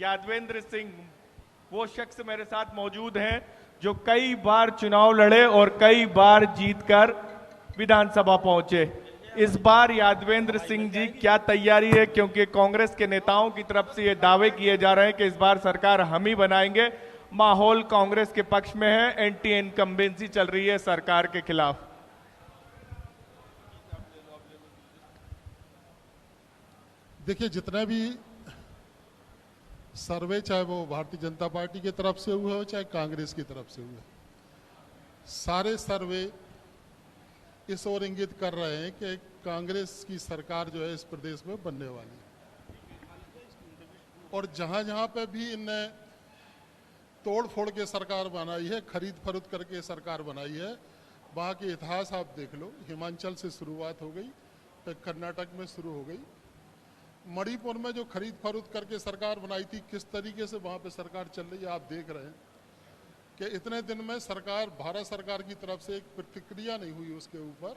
यादवेंद्र सिंह वो शख्स मेरे साथ मौजूद हैं जो कई बार चुनाव लड़े और कई बार जीतकर विधानसभा पहुंचे। इस बार यादवेंद्र सिंह जी क्या तैयारी है, क्योंकि कांग्रेस के नेताओं की तरफ से ये दावे किए जा रहे हैं कि इस बार सरकार हम ही बनाएंगे। माहौल कांग्रेस के पक्ष में है, एंटी इनकम्बेंसी चल रही है सरकार के खिलाफ। देखिए, जितने भी सर्वे, चाहे वो भारतीय जनता पार्टी की तरफ से हुए हो चाहे कांग्रेस की तरफ से हुए, सारे सर्वे इस ओर इंगित कर रहे हैं कि कांग्रेस की सरकार जो है इस प्रदेश में बनने वाली है। और जहां जहां पे भी इनने तोड़ फोड़ के सरकार बनाई है, खरीद फरोख्त करके सरकार बनाई है, वहां के इतिहास आप देख लो। हिमाचल से शुरुआत हो गई, फिर कर्नाटक में शुरू हो गई। मणिपुर में जो खरीद फरोख्त करके सरकार बनाई थी, किस तरीके से वहां पे सरकार चल रही है आप देख रहे हैं कि इतने दिन में सरकार, भारत सरकार की तरफ से एक प्रतिक्रिया नहीं हुई उसके ऊपर।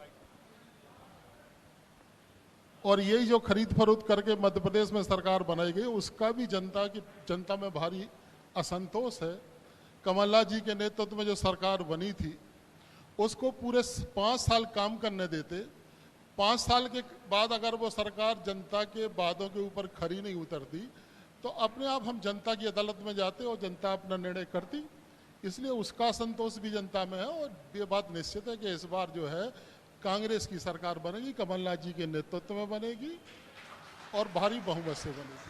और यही जो खरीद फरोख्त करके मध्य प्रदेश में सरकार बनाई गई, उसका भी जनता में भारी असंतोष है। कमलनाथ जी के नेतृत्व में जो सरकार बनी थी, उसको पूरे 5 साल काम करने देते। 5 साल के बाद अगर वो सरकार जनता के वादों के ऊपर खरी नहीं उतरती, तो अपने आप हम जनता की अदालत में जाते और जनता अपना निर्णय करती। इसलिए उसका असंतोष भी जनता में है। और ये बात निश्चित है कि इस बार जो है कांग्रेस की सरकार बनेगी, कमलनाथ जी के नेतृत्व में बनेगी और भारी बहुमत से बनेगी।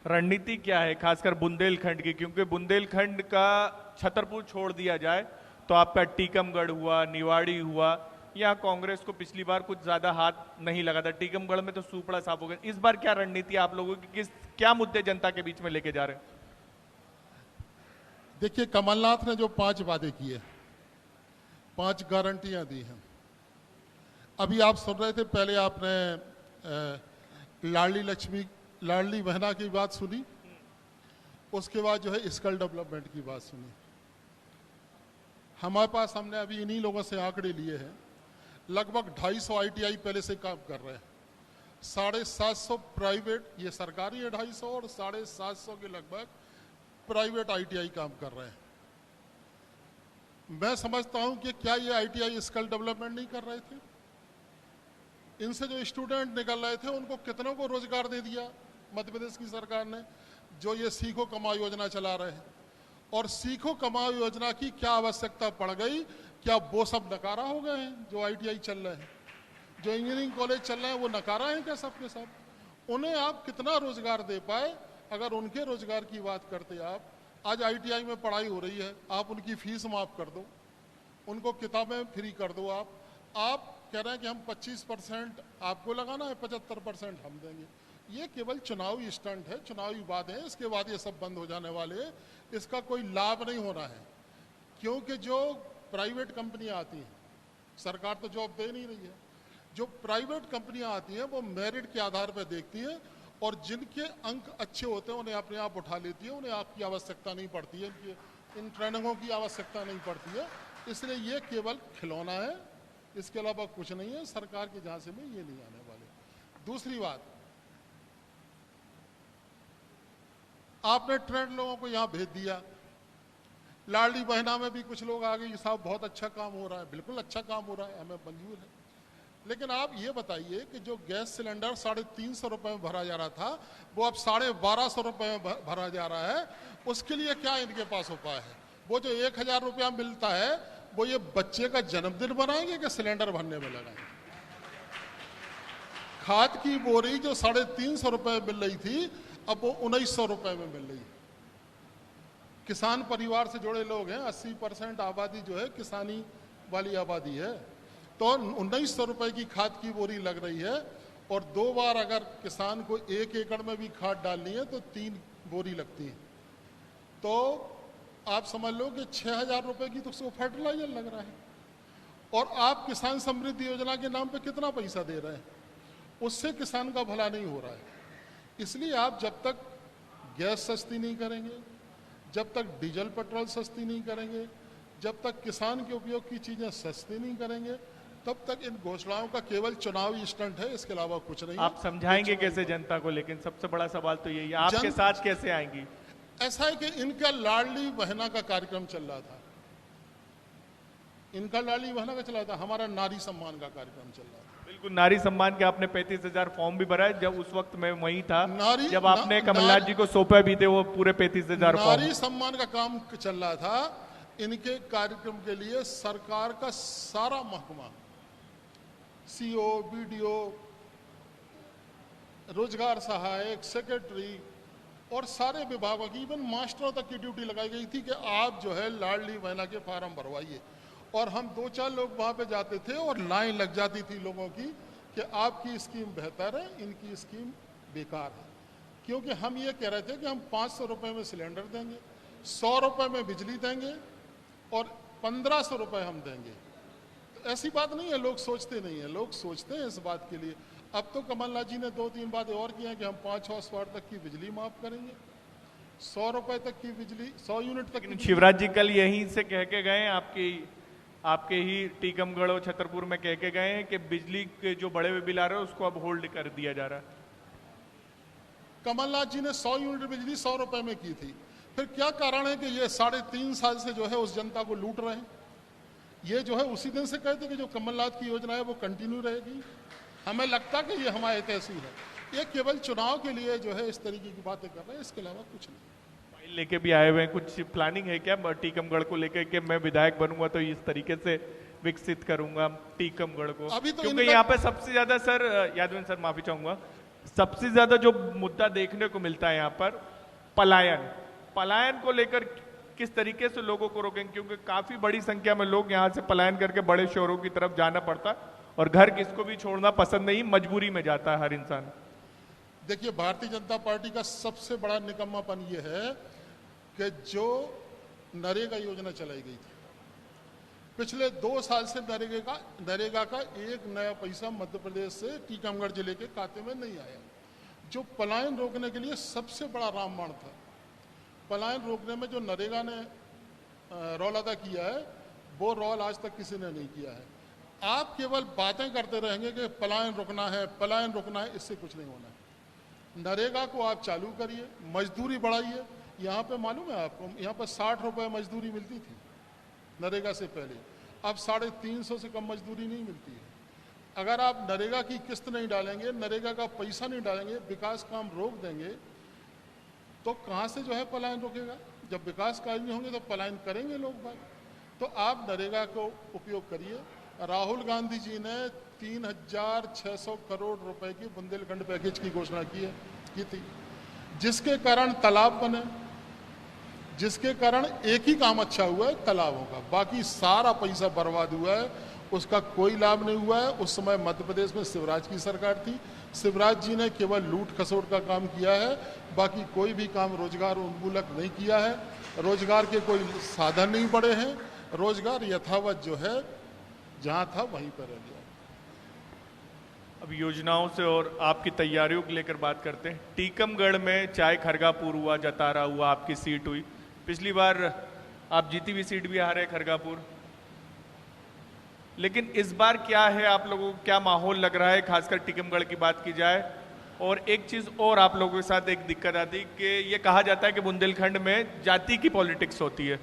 रणनीति क्या है, खासकर बुंदेलखंड की? क्योंकि बुंदेलखंड का छतरपुर छोड़ दिया जाए तो आपका टीकमगढ़ हुआ, निवाड़ी हुआ, यहाँ कांग्रेस को पिछली बार कुछ ज्यादा हाथ नहीं लगा था। टीकमगढ़ में तो सूपड़ा साफ हो गया। इस बार क्या रणनीति आप लोगों की, क्या मुद्दे जनता के बीच में लेके जा रहे हैं? देखिए, कमलनाथ ने जो 5 वादे किए, 5 गारंटियां दी हैं। अभी आप सुन रहे थे, पहले आपने लाडली बहना की बात सुनी, उसके बाद जो है स्किल डेवलपमेंट की बात सुनी। हमारे पास, हमने अभी इन्हीं लोगों से आंकड़े लिए हैं, लगभग 250 ITI पहले से काम कर रहे हैं। 750 प्राइवेट, ये सरकारी है 250, और 750 के लगभग प्राइवेट ITI काम कर रहे हैं। मैं समझता हूं कि क्या ये ITI स्किल डेवलपमेंट नहीं कर रहे थे? इनसे जो स्टूडेंट निकल रहे थे, उनको कितनों को रोजगार दे दिया मध्य प्रदेश की सरकार ने, जो ये सीखो कमाओ योजना चला रहे हैं। और सीखो कमाओ योजना की क्या आवश्यकता पड़ गई? क्या वो सब नकारा हो गए हैं? जो ITI चल रहे हैं, जो इंजीनियरिंग कॉलेज चल रहे हैं, वो नकारा है क्या सब के सब? उन्हें आप कितना रोजगार दे पाए? अगर उनके रोजगार की बात करते आप, आज ITI में पढ़ाई हो रही है, आप उनकी फीस माफ कर दो, उनको किताबें फ्री कर दो। आप कह रहे हैं कि हम 25% आपको लगाना है, 75% हम देंगे। ये केवल चुनावी स्टंट है, चुनावी वादे हैं। इसके बाद ये सब बंद हो जाने वाले हैं। इसका कोई लाभ नहीं होना है, क्योंकि जो प्राइवेट कंपनियां आती हैं, सरकार तो जॉब दे नहीं रही है, जो प्राइवेट कंपनियां आती हैं वो मेरिट के आधार पर देखती हैं, और जिनके अंक अच्छे होते हैं उन्हें अपने आप उठा लेती है। उन्हें आपकी आवश्यकता नहीं पड़ती है, इन ट्रेनिंगों की आवश्यकता नहीं पड़ती है। इसलिए ये केवल खिलौना है, इसके अलावा कुछ नहीं है। सरकार के झांसे में ये नहीं आने वाले। दूसरी बात, आपने ट्रेंड लोगों को यहां भेज दिया। लाडली बहना में भी कुछ लोग आ गए, साहब बहुत अच्छा काम हो रहा है। बिल्कुल अच्छा काम हो रहा है, हमें मंजूर है। लेकिन आप ये बताइए कि जो गैस सिलेंडर 350 रुपए में भरा जा रहा था, वो अब 1250 रुपए में भरा जा रहा है। उसके लिए क्या इनके पास उपाय है? वो जो 1000 रुपया मिलता है, वो ये बच्चे का जन्मदिन बनाएंगे कि सिलेंडर भरने में लगाएंगे? खाद की बोरी जो 350 रुपए मिल रही थी, अब वो 1900 रुपए में मिल रही है। किसान परिवार से जुड़े लोग हैं, 80% आबादी जो है किसानी वाली आबादी है। तो 1900 रुपए की खाद की बोरी लग रही है, और 2 बार अगर किसान को 1 एकड़ में भी खाद डालनी है तो 3 बोरी लगती है। तो आप समझ लो कि 6000 रुपए की तो उसको फर्टिलाइजर लग रहा है। और आप किसान समृद्धि योजना के नाम पे कितना पैसा दे रहे हैं? उससे किसान का भला नहीं हो रहा है। इसलिए आप जब तक गैस सस्ती नहीं करेंगे, जब तक डीजल पेट्रोल सस्ती नहीं करेंगे, जब तक किसान के उपयोग की चीज़ें सस्ती नहीं करेंगे, तब तक इन घोषणाओं का केवल चुनावी स्टंट है, इसके अलावा कुछ नहीं। आप समझाएंगे कैसे जनता को? लेकिन सबसे बड़ा सवाल तो यही है, आपके साथ कैसे आएंगी? ऐसा है कि इनका लाडली बहना का कार्यक्रम चल रहा था, इनका लाडली बहना का चला था, हमारा नारी सम्मान का कार्यक्रम चल रहा था। बिल्कुल, नारी सम्मान के आपने 35,000 फॉर्म भी भरा है। जब उस वक्त मैं वहीं था, जब आपने कमलनाथ जी को सौंपे भी थे वो पूरे 35,000 फॉर्म। नारी सम्मान का काम चल रहा था। इनके कार्यक्रम के लिए सरकार का सारा महकमा, सीओ, बीडीओ, रोजगार सहायक, सेक्रेटरी और सारे विभागों की, इवन मास्टरों तक की ड्यूटी लगाई गई थी कि आप जो है लाडली बहना के फार्म भरवाइए। और हम 2-4 लोग वहां पे जाते थे और लाइन लग जाती थी लोगों की कि आपकी स्कीम बेहतर है, इनकी स्कीम बेकार है। क्योंकि हम ये कह रहे थे कि हम 500 रुपए में सिलेंडर देंगे, 100 रुपए में बिजली देंगे और 1500 रुपए हम देंगे। तो ऐसी बात नहीं है, लोग सोचते नहीं है, लोग सोचते हैं इस बात के लिए। अब तो कमलनाथ जी ने 2-3 बातें और की हैं कि हम 5 हाउस वाट तक की बिजली माफ करेंगे, 100 रुपए तक की बिजली, 100 यूनिट तक की। शिवराज जी कल यहीं से कह के गए, आपके ही टीकमगढ़ और छतरपुर में कह के गए हैं कि बिजली के जो बड़े हुए बिल आ रहे हैं उसको अब होल्ड कर दिया जा रहा है। कमलनाथ जी ने 100 यूनिट बिजली 100 रुपए में की थी। फिर क्या कारण है कि ये 3.5 साल से जो है उस जनता को लूट रहे हैं? ये जो है उसी दिन से कहते कि जो कमलनाथ की योजना है वो कंटिन्यू रहेगी। हमें लगता कि ये हमारे तहसील है, ये केवल चुनाव के लिए जो है इस तरीके की बातें कर रहे हैं, इसके अलावा कुछ नहीं। फाइल लेके भी आए हुए हैं, कुछ प्लानिंग है क्या टीकमगढ़ को लेकर कि मैं विधायक बनूंगा तो इस तरीके से विकसित करूंगा टीकमगढ़ को? अभी तो क्योंकि यहाँ पे सबसे ज्यादा सर, यादवेंद्र सर माफी चाहूंगा, सबसे ज्यादा जो मुद्दा देखने को मिलता है यहाँ पर पलायन को लेकर किस तरीके से लोगों को रोकेंगे? क्योंकि काफी बड़ी संख्या में लोग यहाँ से पलायन करके बड़े शहरों की तरफ जाना पड़ता और घर किसको भी छोड़ना पसंद नहीं, मजबूरी में जाता है हर इंसान। देखिए, भारतीय जनता पार्टी का सबसे बड़ा निकम्मापन ये है कि जो नरेगा योजना चलाई गई थी, पिछले 2 साल से नरेगा का एक नया पैसा मध्य प्रदेश से टीकमगढ़ जिले के खाते में नहीं आया। जो पलायन रोकने के लिए सबसे बड़ा रामबाण था, पलायन रोकने में जो नरेगा ने रोल अदा किया है वो रोल आज तक किसी ने नहीं किया है। आप केवल बातें करते रहेंगे कि पलायन रोकना है, पलायन रोकना है, इससे कुछ नहीं होना है। नरेगा को आप चालू करिए, मजदूरी बढ़ाइए। यहाँ पे मालूम है आपको, यहाँ पर 60 रुपए मजदूरी मिलती थी नरेगा से पहले, अब 350 से कम मजदूरी नहीं मिलती है। अगर आप नरेगा की किस्त नहीं डालेंगे, नरेगा का पैसा नहीं डालेंगे, विकास काम रोक देंगे, तो कहाँ से जो है पलायन रोकेगा? जब विकास कार्य नहीं होंगे तो पलायन करेंगे लोग बात। तो आप नरेगा को उपयोग करिए। राहुल गांधी जी ने 3,600 करोड़ रुपए की बुंदेलखंड पैकेज की घोषणा की थी, जिसके कारण तालाब बने, जिसके कारण एक ही काम अच्छा हुआ है तालाबों का, बाकी सारा पैसा बर्बाद हुआ है, उसका कोई लाभ नहीं हुआ है। उस समय मध्य प्रदेश में शिवराज की सरकार थी, शिवराज जी ने केवल लूट खसोट का काम किया है, बाकी कोई भी काम रोजगार उन्मूलक नहीं किया है, रोजगार के कोई साधन नहीं बढ़े हैं, रोजगार यथावत जो है जहां था वहीं पर रह गया। अब योजनाओं से और आपकी तैयारियों को लेकर बात करते हैं। टीकमगढ़ में चाहे खरगापुर हुआ, जतारा हुआ, आपकी सीट हुई, पिछली बार आप जीती हुई सीट भी हारे खरगापुर, लेकिन इस बार क्या है, आप लोगों को क्या माहौल लग रहा है, खासकर टीकमगढ़ की बात की जाए? और एक चीज और आप लोगों के साथ एक दिक्कत आती कि ये कहा जाता है कि बुंदेलखंड में जाति की पॉलिटिक्स होती है,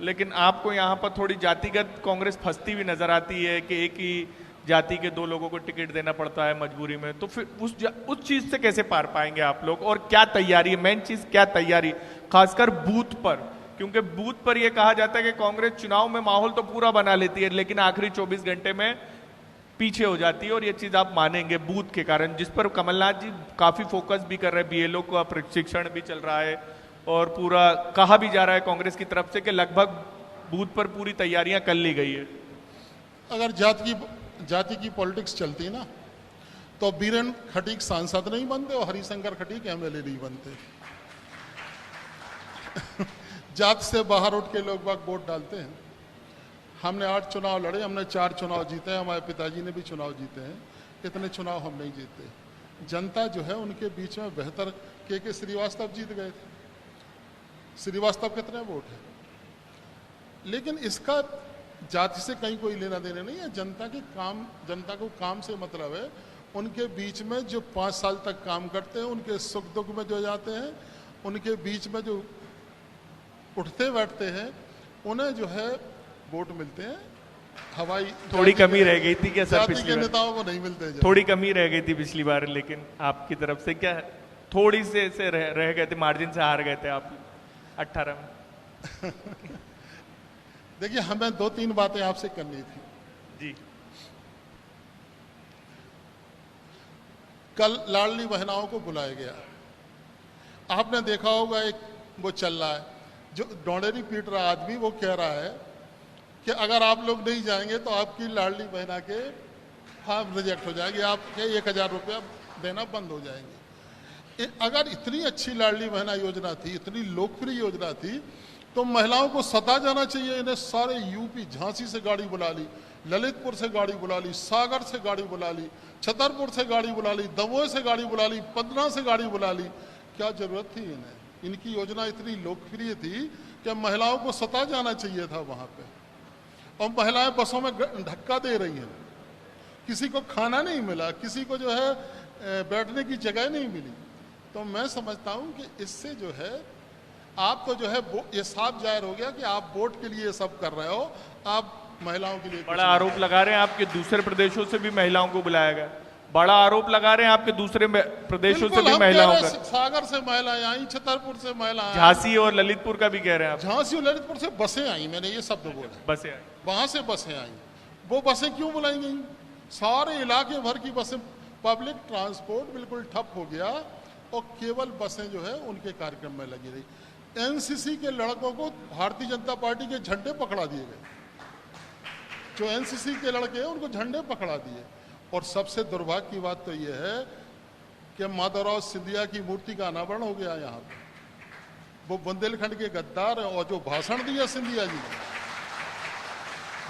लेकिन आपको यहाँ पर थोड़ी जातिगत कांग्रेस फंसती हुई नजर आती है कि एक ही जाति के 2 लोगों को टिकट देना पड़ता है मजबूरी में। तो फिर उस चीज से कैसे पार पाएंगे आप लोग? और क्या तैयारी है, मेन चीज क्या तैयारी, खासकर बूथ पर? क्योंकि बूथ पर यह कहा जाता है कि कांग्रेस चुनाव में माहौल तो पूरा बना लेती है, लेकिन आखिरी 24 घंटे में पीछे हो जाती है, और ये चीज आप मानेंगे बूथ के कारण, जिस पर कमलनाथ जी काफी फोकस भी कर रहे हैं, बीएलओ का प्रशिक्षण भी चल रहा है, और पूरा कहा भी जा रहा है कांग्रेस की तरफ से कि लगभग बूथ पर पूरी तैयारियां कर ली गई है। अगर जाति की पॉलिटिक्स चलती ना तो बीरेन खटीक सांसद नहीं बनते और हरिशंकर खटीक एमएलए नहीं बनते। जात से बाहर उठ के लोग बाग वोट डालते हैं। हमने 8 चुनाव लड़े, हमने 4 चुनाव जीते हैं, हमारे पिताजी ने भी चुनाव जीते हैं, इतने चुनाव हम नहीं जीते। जनता जो है उनके बीच में बेहतर के श्रीवास्तव जीत गए थे। श्रीवास्तव कितने वोट है, लेकिन इसका जाति से कहीं कोई लेना देना नहीं है। जनता को काम से मतलब है। उनके बीच में जो 5 साल तक काम करते हैं, उनके सुख दुख में जो जाते हैं, उनके बीच में जो उठते बैठते हैं, उन्हें जो है वोट मिलते हैं। हवाई थोड़ी कमी रह गई थी क्या सर जाति पिछली के बार? नेताओं को नहीं मिलते हैं। थोड़ी कमी रह गई थी पिछली बार, लेकिन आपकी तरफ से क्या थोड़ी से रह गए थे, मार्जिन से हार गए थे आप 18 में। देखिए, हमें 2-3 बातें आपसे करनी थी जी। कल लाडली बहनाओं को बुलाया गया। आपने देखा होगा एक वो चल रहा है, जो डोंडेरी पीट रहा आदमी, वो कह रहा है कि अगर आप लोग नहीं जाएंगे तो आपकी लाडली बहना के फॉर्म रिजेक्ट हो जाएंगे, आपके 1000 रुपया देना बंद हो जाएंगे। अगर इतनी अच्छी लाडली बहना योजना थी, इतनी लोकप्रिय योजना थी, तो महिलाओं को सता जाना चाहिए। इन्हें सारे यूपी, झांसी से गाड़ी बुला ली, ललितपुर से गाड़ी बुला ली, सागर से गाड़ी बुला ली, छतरपुर से गाड़ी बुला ली, दमोह से गाड़ी बुला ली, पटना से गाड़ी बुला ली। क्या जरूरत थी इन्हें? इनकी योजना इतनी लोकप्रिय थी कि महिलाओं को सता जाना चाहिए था वहां पे। और महिलाएं बसों में धक्का दे रही हैं, किसी को खाना नहीं मिला, किसी को जो है बैठने की जगह नहीं मिली। तो मैं समझता हूं कि इससे जो है आप तो जो है ये साफ जाहिर हो गया कि आप वोट के लिए सब कर रहे हो, आप महिलाओं के लिए। बड़ा आरोप लगा रहे हैं आपके दूसरे प्रदेशों से भी महिलाओं को बुलाया गया। बड़ा आरोप लगा रहे हैं आपके दूसरे प्रदेशों से भी महिलाओं का। सागर से महिलाएं आई, छतरपुर से महिलाएं, झांसी और ललितपुर का भी कह रहे हैं आप। झांसी और ललितपुर से बसें आई, मैंने ये शब्द बोला, बसें आई, वहां से बसें आई। वो बसें क्यों बुलाई गई? सारे इलाके भर की बसें, पब्लिक ट्रांसपोर्ट बिल्कुल ठप हो गया और केवल बसें जो है उनके कार्यक्रम में लगी रही। एनसीसी के लड़कों को भारतीय जनता पार्टी के झंडे पकड़ा दिए गए। जो एनसीसी के लड़के हैं उनको झंडे पकड़ा दिए। और सबसे दुर्भाग्य की बात तो यह है कि माधवराव सिंधिया की मूर्ति का अनावरण हो गया यहाँ पे। वो बुंदेलखंड के गद्दार हैं। और जो भाषण दिया सिंधिया जी ने,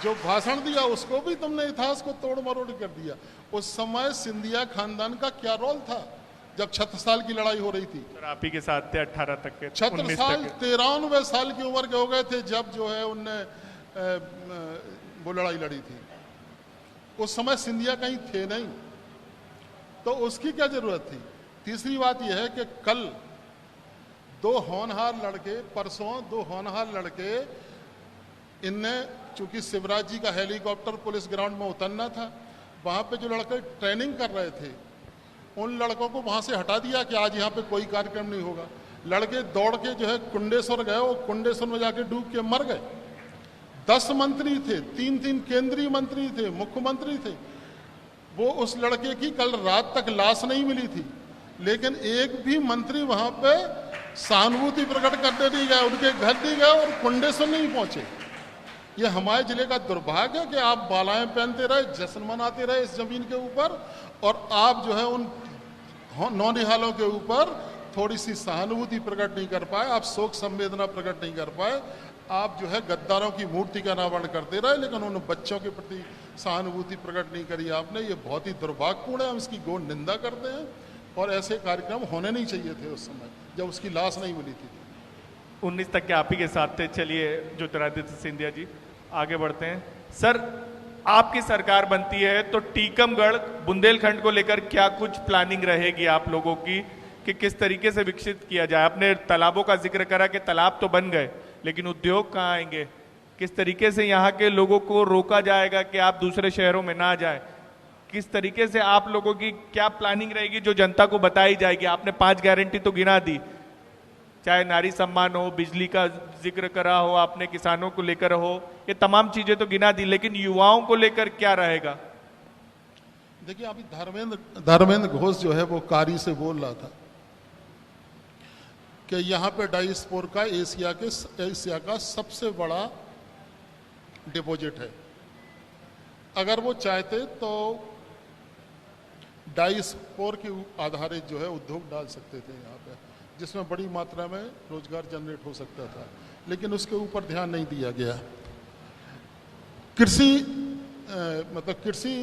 जो भाषण दिया, उसको भी तुमने इतिहास को तोड़ मरोड़ कर दिया। उस समय सिंधिया खानदान का क्या रोल था जब 36 साल की लड़ाई हो रही थी? सर आप ही के साथ थे 18 तक के, 36 साल, 93 साल की उम्र के हो गए थे जब जो है उनने वो लड़ाई लड़ी थी। उस समय सिंधिया कहीं थे नहीं, तो उसकी क्या जरूरत थी? तीसरी बात यह है कि कल 2 होनहार लड़के, परसों 2 होनहार लड़के, इनने चूंकि शिवराज जी का हेलीकॉप्टर पुलिस ग्राउंड में उतरना था, वहां पे जो लड़के ट्रेनिंग कर रहे थे, उन लड़कों को वहां से हटा दिया कि आज यहाँ पे कोई कार्यक्रम नहीं होगा। लड़के दौड़ के जो है कुंडेश्वर गए और कुंडेश्वर में जाके डूब के मर गए। 10 मंत्री थे, 3 केंद्रीय मंत्री थे, मुख्यमंत्री थे। वो उस लड़के की कल रात तक लाश नहीं मिली थी, लेकिन एक भी मंत्री वहां पे सहानुभूति प्रकट करने नहीं गए, उनके घर नहीं गए और कुंडेश्वर नहीं पहुंचे। ये हमारे जिले का दुर्भाग्य है कि आप बालाएं पहनते रहे, जश्न मनाते रहे इस जमीन के ऊपर, और आप जो है उन नौनिहालों के ऊपर थोड़ी सी सहानुभूति प्रकट नहीं कर पाए, आप शोक संवेदना प्रकट नहीं कर पाए। आप जो है गद्दारों की मूर्ति का अनावरण करते रहे, लेकिन उन बच्चों के प्रति सहानुभूति प्रकट नहीं करी आपने। ये बहुत ही दुर्भाग्यपूर्ण है, हम इसकी गौर निंदा करते हैं। और ऐसे कार्यक्रम होने नहीं चाहिए थे उस समय जब उसकी लाश नहीं मिली थी। 19 तक के आप ही के साथ थे। चलिए ज्योतिरादित्य सिंधिया जी, आगे बढ़ते हैं। सर आपकी सरकार बनती है तो टीकमगढ़ बुंदेलखंड को लेकर क्या कुछ प्लानिंग रहेगी आप लोगों की कि किस तरीके से विकसित किया जाए? आपने तालाबों का जिक्र करा कि तालाब तो बन गए, लेकिन उद्योग कहाँ आएंगे? किस तरीके से यहाँ के लोगों को रोका जाएगा कि आप दूसरे शहरों में ना जाए? किस तरीके से आप लोगों की क्या प्लानिंग रहेगी जो जनता को बताई जाएगी? आपने 5 गारंटी तो गिना दी, चाहे नारी सम्मान हो, बिजली का जिक्र करा हो, आपने किसानों को लेकर हो, ये तमाम चीजें तो गिना दी, लेकिन युवाओं को लेकर क्या रहेगा? देखिए, अभी धर्मेंद्र घोष जो है वो कारी से बोल रहा था कि यहाँ पे डाइस्पोर का एशिया का सबसे बड़ा डिपॉजिट है। अगर वो चाहते तो डाइस्पोर के आधारित जो है उद्योग डाल सकते थे यहाँ पे, जिसमें बड़ी मात्रा में रोजगार जनरेट हो सकता था, लेकिन उसके ऊपर ध्यान नहीं दिया गया। कृषि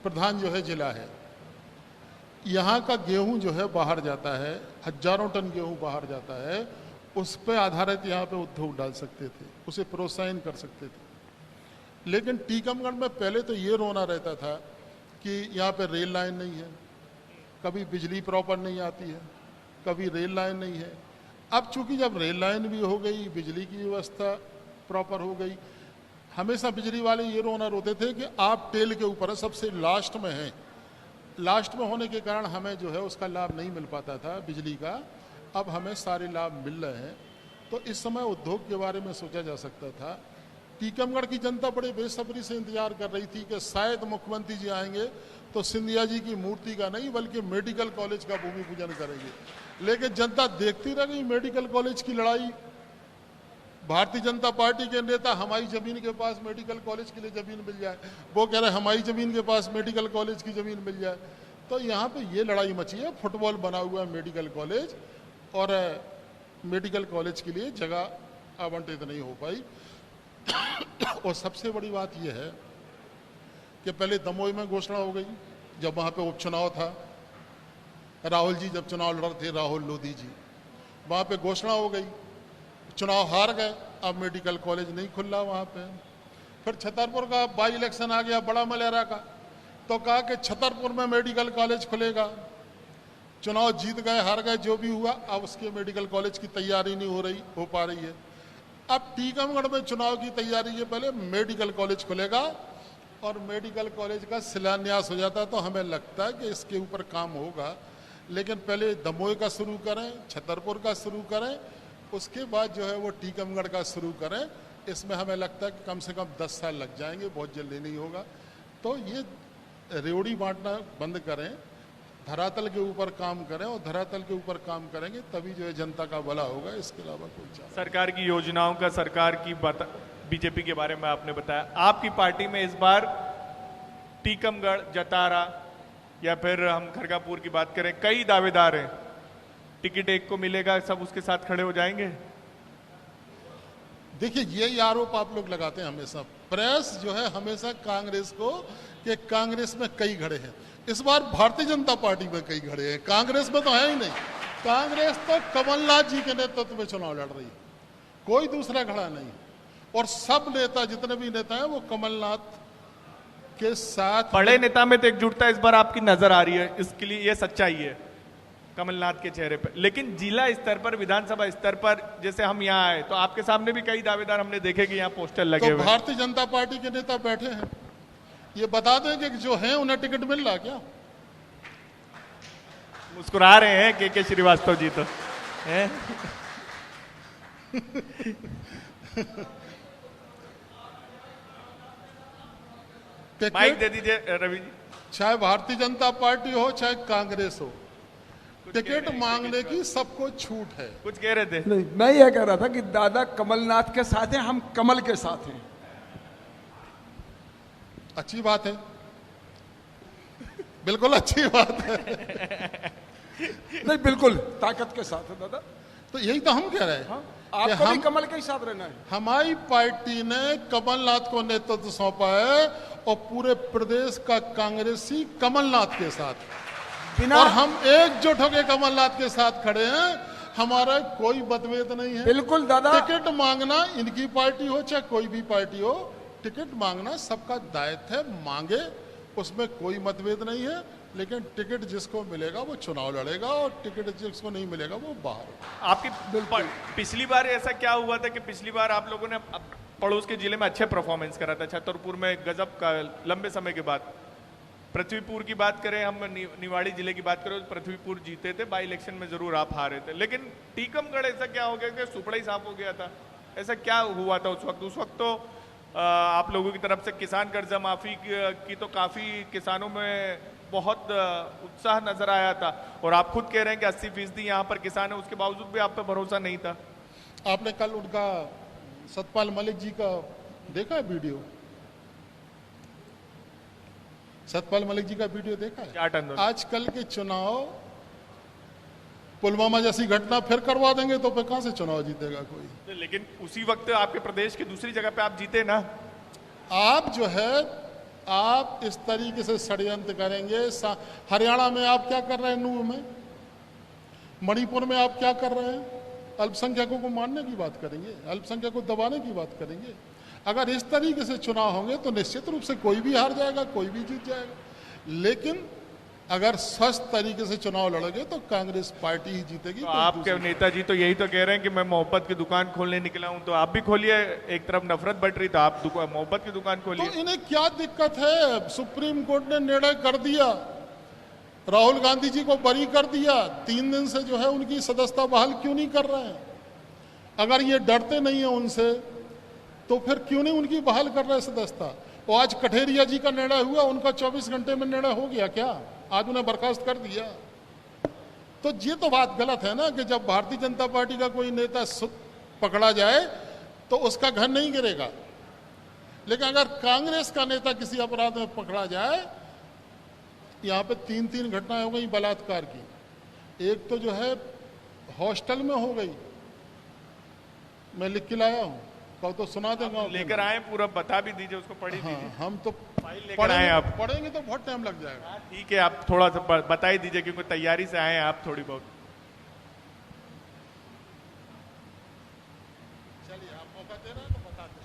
प्रधान जो है जिला है, यहाँ का गेहूं जो है बाहर जाता है, हजारों टन गेहूं बाहर जाता है, उस पर आधारित यहाँ पे उद्योग डाल सकते थे, उसे प्रोत्साहन कर सकते थे। लेकिन टीकमगढ़ में पहले तो ये रोना रहता था कि यहाँ पे रेल लाइन नहीं है, कभी बिजली प्रॉपर नहीं आती है, कभी रेल लाइन नहीं है। अब चूंकि जब रेल लाइन भी हो गई, बिजली की व्यवस्था प्रॉपर हो गई, हमेशा बिजली वाले ये रोना रोते थे कि आप टेल के ऊपर सबसे लास्ट में हैं। लास्ट में होने के कारण हमें जो है उसका लाभ नहीं मिल पाता था बिजली का। अब हमें सारे लाभ मिल रहे हैं। तो इस समय उद्योग के बारे में सोचा जा सकता था। टीकमगढ़ की जनता बड़े बेसब्री से इंतजार कर रही थी कि शायद मुख्यमंत्री जी आएंगे तो सिंधिया जी की मूर्ति का नहीं बल्कि मेडिकल कॉलेज का भूमि पूजन करेंगे। लेकिन जनता देखती रह गई मेडिकल कॉलेज की लड़ाई। भारतीय जनता पार्टी के नेता हमारी जमीन के पास मेडिकल कॉलेज के लिए जमीन मिल जाए, वो कह रहे हैं हमारी जमीन के पास मेडिकल कॉलेज की जमीन मिल जाए। तो यहाँ पे ये लड़ाई मची है। फुटबॉल बना हुआ है मेडिकल कॉलेज और मेडिकल कॉलेज के लिए जगह आवंटित नहीं हो पाई। और सबसे बड़ी बात यह है कि पहले दमोह में घोषणा हो गई जब वहाँ पे उपचुनाव था। राहुल जी जब चुनाव लड़ रहे थे, राहुल लोधी जी, वहाँ पे घोषणा हो गई, चुनाव हार गए, अब मेडिकल कॉलेज नहीं खुल रहा वहाँ पे। फिर छतरपुर का बाई इलेक्शन आ गया बड़ा मलेरा का, तो कहा कि छतरपुर में मेडिकल कॉलेज खुलेगा। चुनाव जीत गए, हार गए, जो भी हुआ, अब उसके मेडिकल कॉलेज की तैयारी नहीं हो पा रही है। अब टीकमगढ़ में चुनाव की तैयारी है, पहले मेडिकल कॉलेज खुलेगा और मेडिकल कॉलेज का शिलान्यास हो जाता तो हमें लगता है कि इसके ऊपर काम होगा। लेकिन पहले दमोह का शुरू करें, छतरपुर का शुरू करें, उसके बाद जो है वो टीकमगढ़ का शुरू करें। इसमें हमें लगता है कि कम से कम 10 साल लग जाएंगे, बहुत जल्दी नहीं होगा। तो ये रेवड़ी बांटना बंद करें, धरातल के ऊपर काम करें और धरातल के ऊपर काम करेंगे तभी जो है जनता का भला होगा। इसके अलावा कोई चारा। सरकार की योजनाओं का, सरकार की बीजेपी के बारे में आपने बताया, आपकी पार्टी में इस बार टीकमगढ़, जतारा या फिर हम खरगापुर की बात करें, कई दावेदार हैं, टिकट एक को मिलेगा, सब उसके साथ खड़े हो जाएंगे? देखिए यही आरोप आप लोग लगाते हैं हमेशा, प्रेस जो है हमेशा कांग्रेस को, कि कांग्रेस में कई खड़े हैं। इस बार भारतीय जनता पार्टी में कई खड़े हैं, कांग्रेस में तो है ही नहीं। कांग्रेस तो कमलनाथ जी के नेतृत्व में चुनाव लड़ रही है, कोई दूसरा खड़ा नहीं। और सब नेता, जितने भी नेता हैं, वो कमलनाथ के साथ। बड़े नेता में तो एकजुटता इस बार आपकी नजर आ रही है, इसके लिए ये सच्चाई है कमलनाथ के चेहरे पर। लेकिन जिला स्तर पर, विधानसभा स्तर पर, जैसे हम यहाँ आए तो आपके सामने भी कई दावेदार हमने देखे कि यहाँ पोस्टर लगे हुए। भारतीय जनता पार्टी के नेता बैठे हैं, ये बता दें कि जो हैं उन्हें टिकट मिल रहा क्या? मुस्कुरा रहे हैं के श्रीवास्तव जी तो हैं? माइक दे दीजिए रवि जी। चाहे भारतीय जनता पार्टी हो चाहे कांग्रेस हो, टिकट मांगने की सबको छूट है। कुछ कह रहे थे? नहीं, मैं यह कह रहा था कि दादा कमलनाथ के साथ हैं, हम कमल के साथ हैं। अच्छी बात है, बिल्कुल अच्छी बात है। नहीं, बिल्कुल ताकत के साथ है दादा। तो यही तो हम कह रहे हैं। आपको भी कमल के ही साथ रहना है। हमारी पार्टी ने कमलनाथ को नेतृत्व सौंपा है और पूरे प्रदेश का कांग्रेसी कमलनाथ के साथ, और हम एकजुट होकर कमलनाथ के साथ खड़े हैं। हमारा कोई मतभेद नहीं है। बिल्कुल दादा। टिकट मांगना इनकी पार्टी हो चाहे कोई भी पार्टी हो, टिकट मांगना सबका दायित्व है, मांगे, उसमें कोई मतभेद नहीं है। लेकिन टिकट जिसको मिलेगा वो चुनाव लड़ेगा और टिकट जिसको नहीं मिलेगा वो बाहर। आपकी पिछली बार ऐसा क्या हुआ था कि पिछली बार आप लोगों ने पड़ोस के जिले में अच्छे परफॉर्मेंस करा था, छतरपुर में गजब का, लंबे समय के बाद। पृथ्वीपुर की बात करें, हम निवाड़ी जिले की बात करें, पृथ्वीपुर जीते थे, बाई इलेक्शन में जरूर आप हारे थे। लेकिन टीकमगढ़ ऐसा क्या हो गया कि सुपड़ा ही साफ हो गया था? ऐसा क्या हुआ था उस वक्त? उस वक्त तो आप लोगों की तरफ से किसान कर्जा माफी की तो काफी किसानों में बहुत उत्साह नजर आया था, और आप खुद कह रहे हैं कि 80% यहाँ पर किसान है, उसके बावजूद भी आप पे भरोसा नहीं था। आपने कल उनका सतपाल मलिक जी का देखा है वीडियो? सतपाल मलिक जी का वीडियो देखा है? आजकल के चुनाव, पुलवामा जैसी घटना फिर करवा देंगे तो फिर कहां से चुनाव जीतेगा कोई? लेकिन उसी वक्त आपके प्रदेश की दूसरी जगह पे आप जीते ना। आप जो है, आप इस तरीके से षड्यंत्र करेंगे। हरियाणा में आप क्या कर रहे हैं? नूह में, मणिपुर में आप क्या कर रहे हैं? अल्पसंख्यकों को मारने की बात करेंगे, अल्पसंख्यकों को दबाने की बात करेंगे। अगर इस तरीके से चुनाव होंगे तो निश्चित रूप से कोई भी हार जाएगा, कोई भी जीत जाएगा। लेकिन अगर स्वस्थ तरीके से चुनाव लड़ोगे तो कांग्रेस पार्टी ही जीतेगी। तो आपके नेताजी तो यही तो कह रहे हैं कि मैं मोहब्बत की दुकान खोलने निकला हूं, तो आप भी खोलिए। एक तरफ नफरत बढ़ रही तो आप मोहब्बत की दुकान खोलिए। तो इन्हें क्या दिक्कत है? सुप्रीम कोर्ट ने निर्णय कर दिया, राहुल गांधी जी को बरी कर दिया, 3 दिन से जो है उनकी सदस्यता बहाल क्यों नहीं कर रहे हैं? अगर ये डरते नहीं है उनसे तो फिर क्यों नहीं उनकी बहाल कर रहे सदस्यता? वो आज कठेरिया जी का निर्णय हुआ, उनका 24 घंटे में निर्णय हो गया क्या? आज उन्हें बर्खास्त कर दिया। तो ये तो बात गलत है ना कि जब भारतीय जनता पार्टी का कोई नेता पकड़ा जाए तो उसका घर नहीं गिरेगा, लेकिन अगर कांग्रेस का नेता किसी अपराध में पकड़ा जाए, यहाँ पे 3 घटनाएं हो गई बलात्कार की। एक तो जो है हॉस्टल में हो गई, मैं लिख के लाया हूँ, कहो तो सुना देगा। लेकर आए, पूरा बता भी दीजिए, उसको पढ़ी हाँ, दीजिए। हम तो फाइल लेकर आए आप। पढ़ेंगे तो बहुत टाइम लग जाएगा। हाँ, ठीक है, आप थोड़ा सा बता ही दीजिए क्योंकि तैयारी से आए हैं आप थोड़ी बहुत। चलिए, आप मौका दे रहे हैं तो बता दें।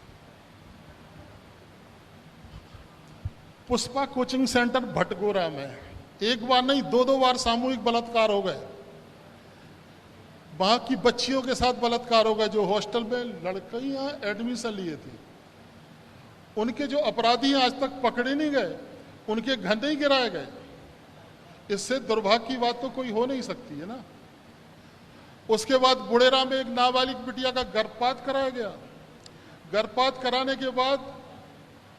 पुष्पा कोचिंग सेंटर भटगोरा में एक बार नहीं 2 बार सामूहिक बलात्कार हो गए। वहां की बच्चियों के साथ बलात्कार हो गया जो हॉस्टल में लड़कियां एडमिशन लिए थी। उनके जो अपराधी आज तक पकड़े नहीं गए, उनके घर नहीं गिराए गए। इससे दुर्भाग्य की बात तो कोई हो नहीं सकती है ना। उसके बाद बुड़ेरा में एक नाबालिग बिटिया का गर्भपात कराया गया। गर्भपात कराने के बाद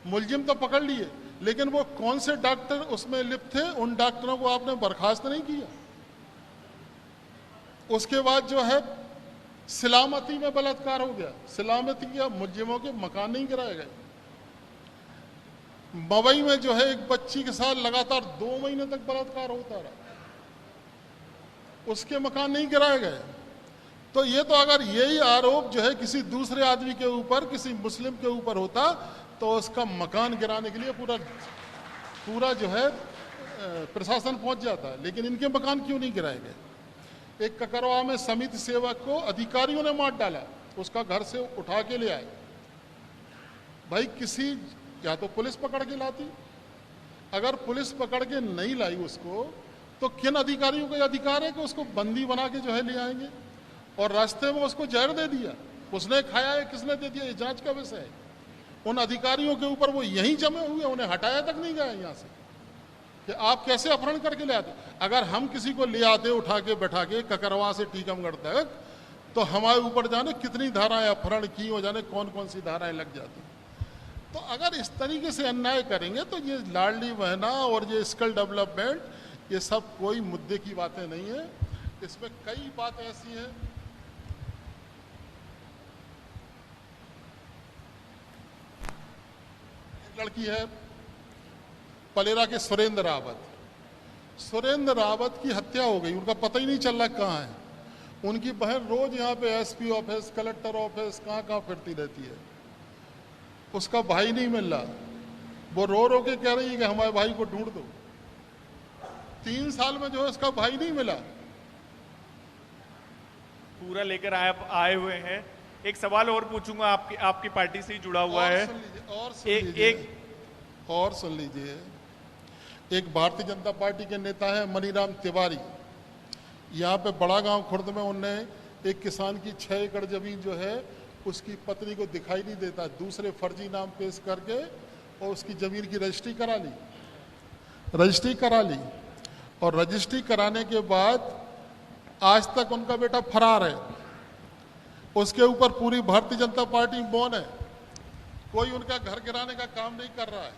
मुलजिम तो पकड़ लिए, लेकिन वो कौन से डॉक्टर उसमें लिप्त थे, उन डॉक्टरों को आपने बर्खास्त नहीं किया। उसके बाद जो है सलामती में बलात्कार हो गया। सलामती या मुलजिमों के मकान नहीं गिराए गए। मवई में जो है एक बच्ची के साथ लगातार 2 महीने तक बलात्कार होता रहा, उसके मकान नहीं गिराए गए। तो ये तो अगर यही आरोप जो है किसी दूसरे आदमी के ऊपर, किसी मुस्लिम के ऊपर होता तो उसका मकान गिराने के लिए पूरा जो है प्रशासन पहुंच जाता, लेकिन इनके मकान क्यों नहीं गिराए गए? एक ककरवा में समिति सेवक को अधिकारियों ने मार डाला, उसका घर से उठा के ले आए। भाई किसी, या तो पुलिस पकड़ के लाती, अगर पुलिस पकड़ के नहीं लाई उसको तो किन अधिकारियों का अधिकार है कि उसको बंदी बना के जो है ले आएंगे? और रास्ते में उसको जहर दे दिया, उसने खाया है, किसने दे दिया, ये जांच का विषय है। उन अधिकारियों के ऊपर वो यहीं जमे हुए, उन्हें हटाया तक नहीं गया यहाँ से कि आप कैसे अपहरण करके ले आते। अगर हम किसी को ले आते उठा के बैठा के ककरवा से टीकमगढ़ तक, तो हमारे ऊपर जाने कितनी धाराएं अपहरण की हो, जाने कौन कौन सी धाराएं लग जाती। तो अगर इस तरीके से अन्याय करेंगे तो ये लाडली बहना और ये स्किल डेवलपमेंट, ये सब कोई मुद्दे की बातें नहीं है। इसमें कई बातें ऐसी हैं। लड़की है पलेरा के सुरेंद्र रावत की हत्या हो गई, उनका पता ही नहीं चल रहा कहाँ है। उनकी बहन रोज यहाँ पे एसपी ऑफिस, कलेक्टर ऑफिस, कहाँ फिरती रहती है। उसका भाई नहीं मिल रहा, वो रो रो के कह रही है कि हमारे भाई को ढूंढ दो। 3 साल में जो है उसका भाई नहीं मिला। पूरा लेकर आए हुए हैं। एक सवाल और पूछूंगा, आपकी पार्टी से ही जुड़ा हुआ है। और सुन लीजिए, एक भारतीय जनता पार्टी के नेता है मनीराम तिवारी, यहाँ पे बड़ा गांव खुर्द में उनने एक किसान की 6 एकड़ जमीन जो है उसकी पत्नी को दिखाई नहीं देता, दूसरे फर्जी नाम पेश करके और उसकी जमीन की रजिस्ट्री करा ली। और रजिस्ट्री कराने के बाद आज तक उनका बेटा फरार है। उसके ऊपर पूरी भारतीय जनता पार्टी मौन है, कोई उनका घर गिराने का काम नहीं कर रहा है।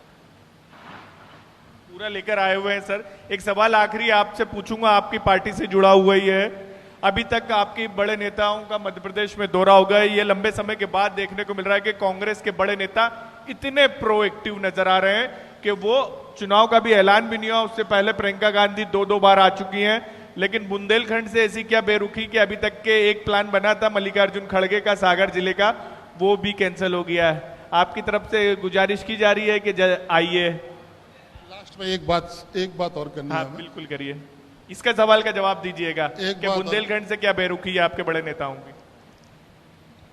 पूरा लेकर आए हुए हैं सर। एक सवाल आखिरी आपसे पूछूंगा, आपकी पार्टी से जुड़ा हुआ ही है। अभी तक आपके बड़े नेताओं का मध्य प्रदेश में दौरा हो गया, ये लंबे समय के बाद देखने को मिल रहा है कि कांग्रेस के बड़े नेता इतने प्रोएक्टिव नजर आ रहे हैं कि वो चुनाव का भी ऐलान भी नहीं हुआ, उससे पहले प्रियंका गांधी 2 बार आ चुकी हैं। लेकिन बुंदेलखंड से ऐसी क्या बेरुखी कि अभी तक के एक प्लान बना था मल्लिकार्जुन खड़गे का सागर जिले का, वो भी कैंसिल हो गया है। आपकी तरफ से गुजारिश की जा रही है कि आइए। लास्ट में एक बात और करनी है। हाँ बिल्कुल करिए, इसका सवाल का जवाब दीजिएगा कि बुंदेलखंड से क्या बेरुखी है आपके बड़े नेताओं की?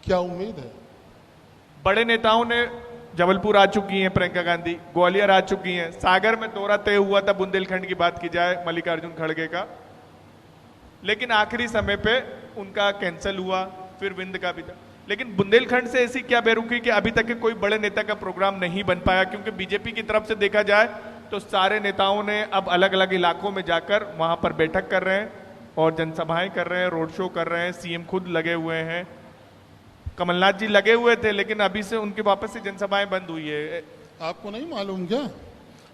क्या उम्मीद है? बड़े नेताओं ने जबलपुर आ चुकी हैं, प्रियंका गांधी ग्वालियर आ चुकी हैं, सागर में दौरा तय हुआ था, बुंदेलखंड की बात की जाए मल्लिकार्जुन खड़गे का, लेकिन आखिरी समय पे उनका कैंसिल हुआ, फिर विंध्य का भी था। लेकिन बुंदेलखंड से ऐसी क्या बेरुखी कि अभी तक के कोई बड़े नेता का प्रोग्राम नहीं बन पाया, क्योंकि बीजेपी की तरफ से देखा जाए तो सारे नेताओं ने अब अलग अलग इलाकों में जाकर वहां पर बैठक कर रहे हैं और जनसभाएं कर रहे हैं, रोड शो कर रहे हैं, सीएम खुद लगे हुए हैं, कमलनाथ जी लगे हुए थे, लेकिन अभी से उनकी वापस से जनसभाएं बंद हुई है। आपको नहीं मालूम क्या,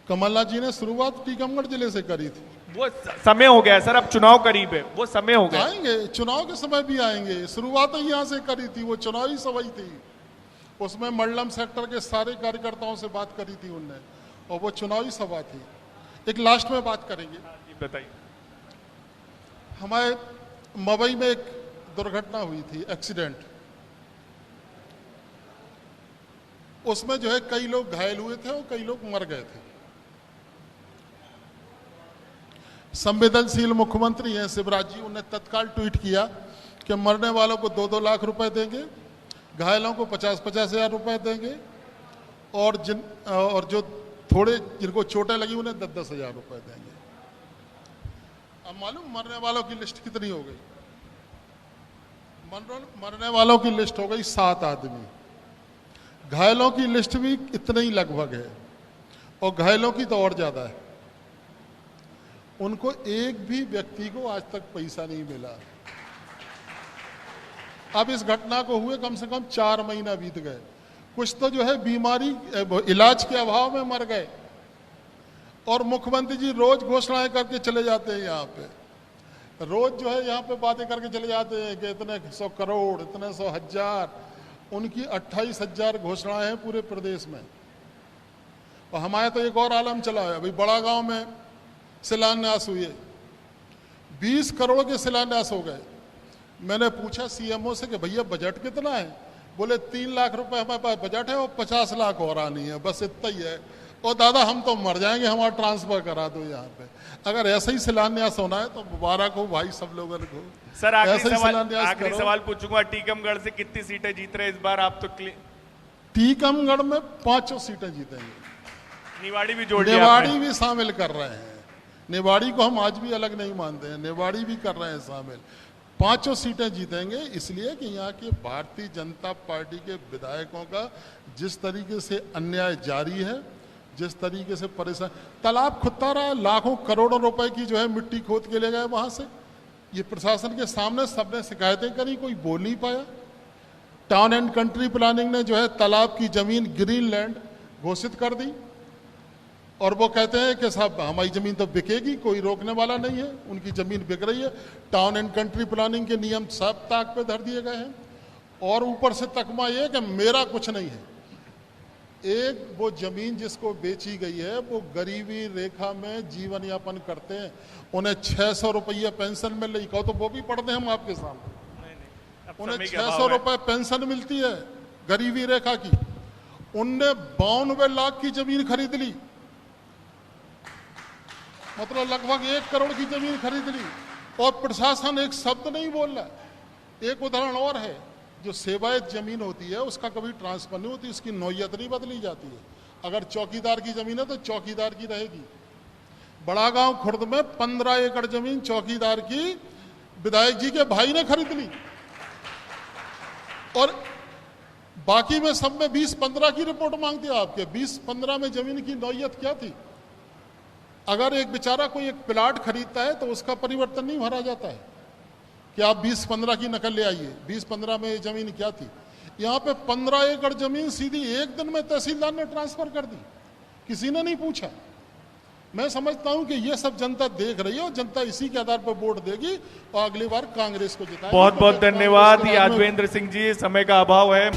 कमलनाथ जी ने शुरुआत टीकमगढ़ जिले से करी थी। वो समय हो गया सर, अब चुनाव करीब है, वो समय हो गया। आएंगे, चुनाव के समय भी आएंगे, शुरुआत ही यहाँ से करी थी, वो चुनावी सभा ही थी, उसमें मंडलम सेक्टर के सारे कार्यकर्ताओं से बात करी थी उनने, और वो चुनावी सभा थी। एक लास्ट में बात करेंगे, बताइए। हमारे मवई में एक दुर्घटना हुई थी, एक्सीडेंट, उसमें जो है कई लोग घायल हुए थे और कई लोग मर गए थे। संवेदनशील मुख्यमंत्री हैं शिवराज जी, उन्हें तत्काल ट्वीट किया कि मरने वालों को 2-2 लाख रुपए देंगे, घायलों को 50-50 हजार रुपए देंगे, और जो थोड़े जिनको चोटें लगी उन्हें 10-10 हजार रुपए देंगे। अब मालूम मरने वालों की लिस्ट कितनी हो गई? मरने वालों की लिस्ट हो गई 7 आदमी, घायलों की लिस्ट भी इतने ही लगभग है, और घायलों की तो और ज्यादा है। उनको एक भी व्यक्ति को आज तक पैसा नहीं मिला। अब इस घटना को हुए कम से कम 4 महीना बीत गए, कुछ तो जो है बीमारी इलाज के अभाव में मर गए, और मुख्यमंत्री जी रोज घोषणाएं करके चले जाते हैं यहाँ पे, रोज जो है यहाँ पे बातें करके चले जाते हैं कि इतने 100 करोड़, इतने 100 हजार, उनकी 28,000 घोषणाएं हैं पूरे प्रदेश में। और हमारे तो एक और आलम चला है, अभी बड़ा गांव में शिलान्यास हुए, 20 करोड़ के शिलान्यास हो गए। मैंने पूछा सीएमओ से कि भैया बजट कितना है? बोले 3 लाख रुपए हमारे पास बजट है और 50 लाख और आनी है, बस इतना ही है। और दादा हम तो मर जाएंगे, हमारा ट्रांसफर करा दो यहाँ पे। अगर ऐसा ही शिलान्यास होना है तो मुबारक हो भाई सब लोगों को। सर आखिरी सवाल पूछूंगा, टीकमगढ़ से कितनी सीटें जीत रहे इस बार आप? तो टीकमगढ़ में 5 सीटें जीतेंगे, निवाड़ी भी जोड़ लिया, निवाड़ी भी शामिल कर रहे हैं। निवाड़ी को हम आज भी अलग नहीं मानते हैं, निवाड़ी भी कर रहे हैं शामिल। 5 सीटें जीतेंगे, इसलिए कि यहाँ के भारतीय जनता पार्टी के विधायकों का जिस तरीके से अन्याय जारी है, जिस तरीके से परेशान, तालाब खुदता रहा, लाखों करोड़ों रुपए की जो है मिट्टी खोद के ले गए वहां से। ये प्रशासन के सामने सबने शिकायतें करी, कोई बोल नहीं पाया। टाउन एंड कंट्री प्लानिंग ने जो है तालाब की जमीन ग्रीन लैंड घोषित कर दी, और वो कहते हैं कि साहब हमारी जमीन तो बिकेगी, कोई रोकने वाला नहीं है, उनकी जमीन बिक रही है। टाउन एंड कंट्री प्लानिंग के नियम सब ताक पे धर दिए गए हैं, और ऊपर से तकमा ये कि मेरा कुछ नहीं है। एक वो जमीन जिसको बेची गई है वो गरीबी रेखा में जीवन यापन करते हैं, उन्हें 600 रुपया पेंशन मिल रही, कहो तो वो भी पढ़ते हैं हम आपके सामने। उन्हें 600 रुपये पेंशन मिलती है गरीबी रेखा की, उनने 92 लाख की जमीन खरीद ली, मतलब लगभग 1 करोड़ की जमीन खरीद ली, और प्रशासन एक शब्द नहीं बोल रहा। एक उदाहरण और है, जो सेवायत जमीन होती है उसका कभी ट्रांसफर नहीं होती, उसकी नौयत नहीं बदली जाती है। अगर चौकीदार की जमीन है तो चौकीदार की रहेगी। बड़ा गांव खुर्द में 15 एकड़ जमीन चौकीदार की विधायक जी के भाई ने खरीद ली, और बाकी में सब में 20-15 की रिपोर्ट मांगती है आपके। 20-15 में जमीन की नौयत क्या थी? अगर एक बेचारा कोई एक प्लाट खरीदता है तो उसका परिवर्तन नहीं भरा जाता है कि आप 20-15 की नकल ले आइए, 20-15 में जमीन क्या थी। यहाँ पे 15 एकड़ जमीन सीधी एक दिन में तहसीलदार ने ट्रांसफर कर दी, किसी ने नहीं पूछा। मैं समझता हूं कि ये सब जनता देख रही है, और जनता इसी के आधार पर वोट देगी और अगली बार कांग्रेस को जिताएगी। बहुत बहुत धन्यवाद यादवेंद्र सिंह जी, समय का अभाव है।